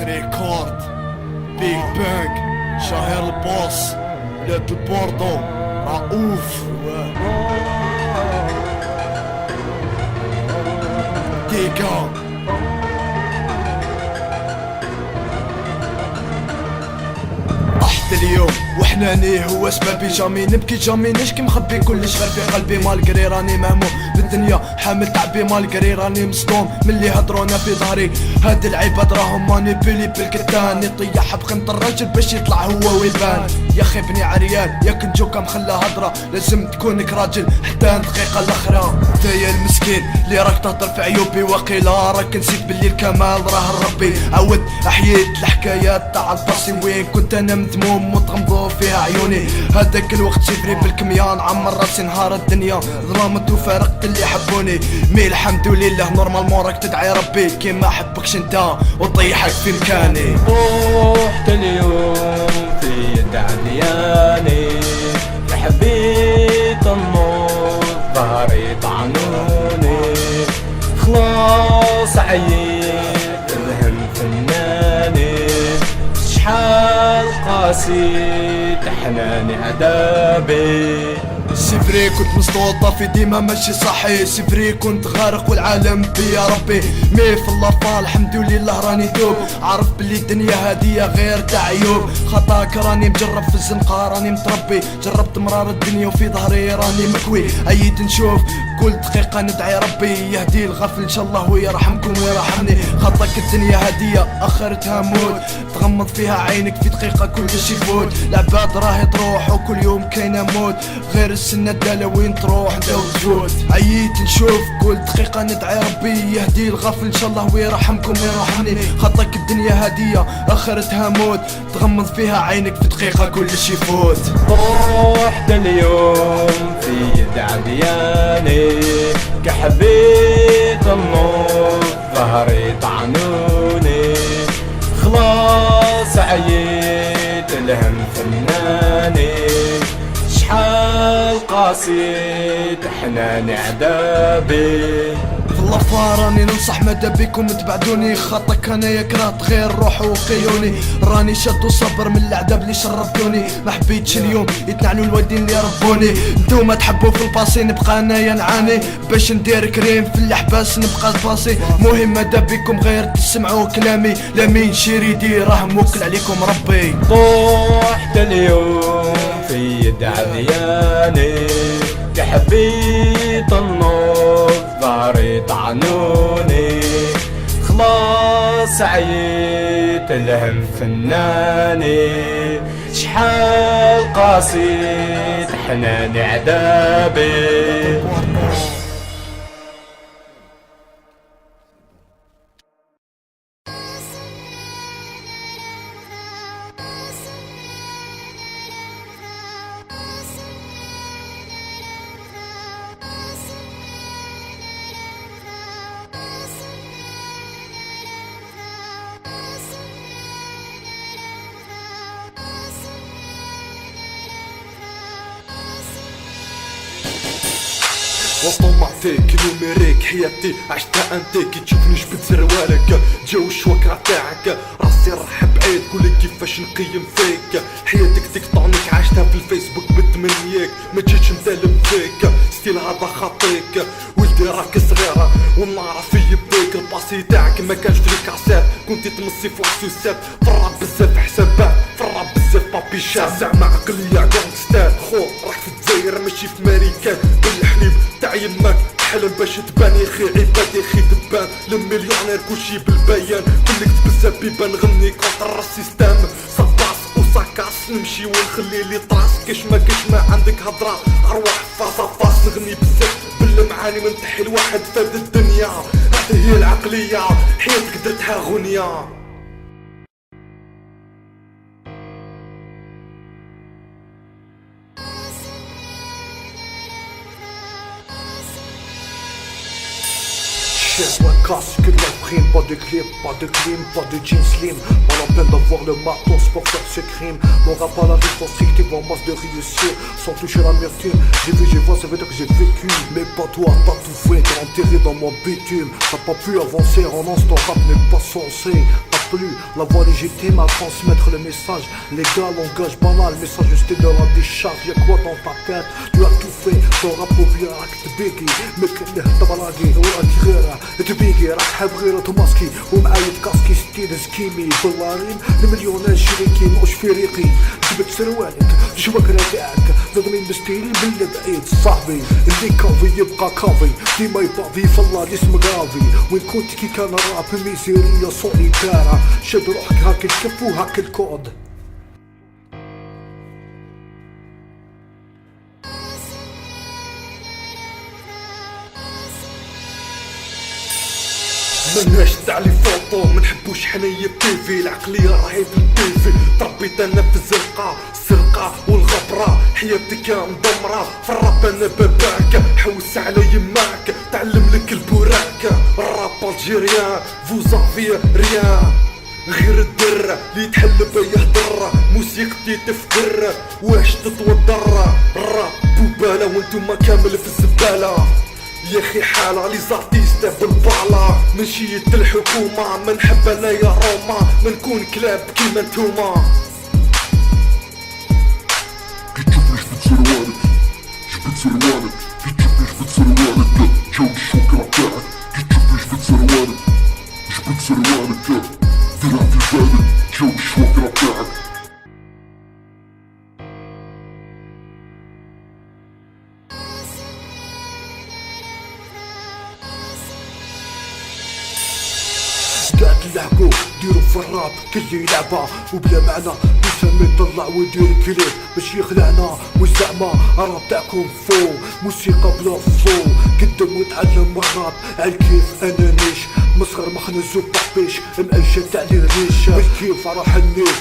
ريكورد بيج بانج شهر البوس بلاد البوردو رؤوف ديكا طحت اليوم وحناني هو سبابي جامي نبكي جامي نشكي مخبي كلش غير في قلبي مالقري راني مهموم بالدنيا حامل تعبي مالقري راني مصدوم ملي هدرونا في ظهري هاد العباد راهم مانيبيلي بالكتان يطيح بخنط الرجل باش يطلع هو ويبان يا خي بني عريان ياك نجوكا مخلى هضرة لازم تكونك راجل حتى دقيقة الاخرى نتايا المسكين اللي راك تهضر في عيوبي وقيلا راك نسيت باللي الكمال راه ربي عود احييت الحكايات تاع الباسي وين كنت انا مذموم وتغمضوا فيها عيوني هذاك الوقت صفري بالكميان عمر راسي نهار الدنيا ظلمت وفارقت اللي حبوني مي الحمد لله نورمالمون راك تدعي ربي كي ما حبكش انت وطيحك في مكاني روحت اليوم في يد عدياني حبيت النور ظهري طعنوني خلاص عييت الهم فناني شحال قاسي تحناني عذابي سفري كنت مصطوطة في ديما ماشي صحي سفري كنت غارق والعالم بي يا ربي مي في الله الحمد لله راني توب عارف بلي الدنيا هادية غير تاع عيوب خطاك راني مجرب في الزنقة راني متربي جربت مرار الدنيا وفي ظهري راني مكوي عييت نشوف كل دقيقة ندعي ربي يهدي الغفل ان شاء الله ويرحمكم ويرحمني خطاك الدنيا هادية اخرتها موت تغمض فيها عينك في دقيقة كلش يفوت العباد راهي تروح وكل يوم كاينة موت غير السنة الدالة وين تروح انت وتفوت عييت نشوف كل دقيقة ندعي ربي يهدي الغفل ان شاء الله ويرحمكم ويرحمني خطاك الدنيا هادية اخرتها موت تغمض فيها عينك في دقيقة كلش يفوت روحت اليوم في يد عدياني كحبيت النور ظهري طعنوني خلاص عييت الهم فناني شحال قاسي تحناني عذابي والله راني ننصح ماذا بيكم تبعدوني خطك انا يكره غير روحو وقيوني راني شد وصبر من العذاب اللي شربتوني ما حبيتش اليوم يتنعنوا الوالدين اللي ربوني نتوما تحبوا في الباسي نبقى انايا نعاني باش ندير كريم في الاحباس نبقى الباسي مهم ماذا بيكم غير تسمعوا كلامي لا مين شريدي راه موكل عليكم ربي طوحت اليوم في يد عدياني كحبيت النور ظهري طعنوني خلاص عييت الهم فناني شحال قاسي تحناني عذابي اوتوماتيك نوميريك حياتي عشتها انتي كي تشوفني جبت سروالك جو الشوكرة تاعك راسي راح بعيد قولي كيفاش نقيم فيك حياتك تكتونيك عشتها في الفيسبوك بتمنياك ما تجيش متلم فيك ستيل هذا خطيك ولدي راك صغيرة والنار في يديك الباسي تاعك ما كانش في الكاسات كنتي تمصي في السوسات فراب بزاف حسابات فراب بزاف بابي شاب زعما عقلية غونغستات خو راك في الجزائر ماشي في ماريكان بالحليب تاع يماك تحلم باش تبان يا خي عباد يا خي تبان للمليونير كلشي بالبيان كلك بزاف بيبان نغني كونتر السيستم صباص وساكاس نمشي ونخلي لي طراس كاش ما عندك هضرة ارواح فاصا فاس نغني بزاف بالمعاني من تحي الواحد فاد الدنيا هذه هي العقلية حياتك درتها غنية Chef, la casse, que de la prime, pas de clip, pas de clim, pas de jeans slim. Pas la peine d'avoir le matos pour faire ce crime. Mon rap à la vie constructive en masse de réussir, sans toucher l'amertume. J'ai vu, j'ai vu, ça veut dire que j'ai vécu. Mais pas toi, t'as tout fait, t'es enterré dans mon bitume. T'as pas pu avancer en instant, rap n'est pas censé. T'as plus la voix légitime à transmettre le message. Les gars, langage banal, message juste de la décharge. Y'a quoi dans ta tête? Tu as tout fait, ton rap وبيراك تبيكي مكنه طبلاقي وأكغيرة تبيكي راح حاب غيره تماسكي ومعايد كاسكي ستين سكيمي دولارين المليونات شريكي موش في ريقي جبت سروالك جواك رافعك نظمين بستيلي من بعيد صاحبي اللي كافي يبقى كافي ديما يبافي فالله الاسم غافي وين كنت كي كان الراب ميزيرية سوليتارة شد روحك هاك الكف وهاك الكود. مناش تعلي فوطو منحبوش حنايا بتيفي العقلية راهي في البيفي تربيت انا في الزنقة السرقة والغبرة حياتك مدمرة في الراب انا باباك حوس على يماك تعلم لك البوراك الراب الجيريان فوزافي ريان غير الدرة اللي تحل يهدر موسيقتي تفكر واش تتوضر الراب بوبالة وانتوما كامل في الزبالة يا اخي حالة لي زارتيست بالبالا ماشي الحكومة ما نحب انا يا روما ما نكون كلاب كيما نتوما. كي تشوفني جبت سروالك جبت سروالك كي تشوفني جبت سروالك جو الشوكرا تاعك كي تشوفني جبت سروالك جبت سروالك ديرها في بالك جو الشوكرا تاعك. قاعد يلعبوا ديروا في الراب كل لعبة وبلا معنى بيسمي يطلع ويدير كليب باش يخلعنا مش زعما الراب تاعكم فو موسيقى بلا فلو قدم وتعلم الراب عالكيف انا نيش مسخر مخنز وبحبيش مأجل تاع لي الريش بالكيف راح النيف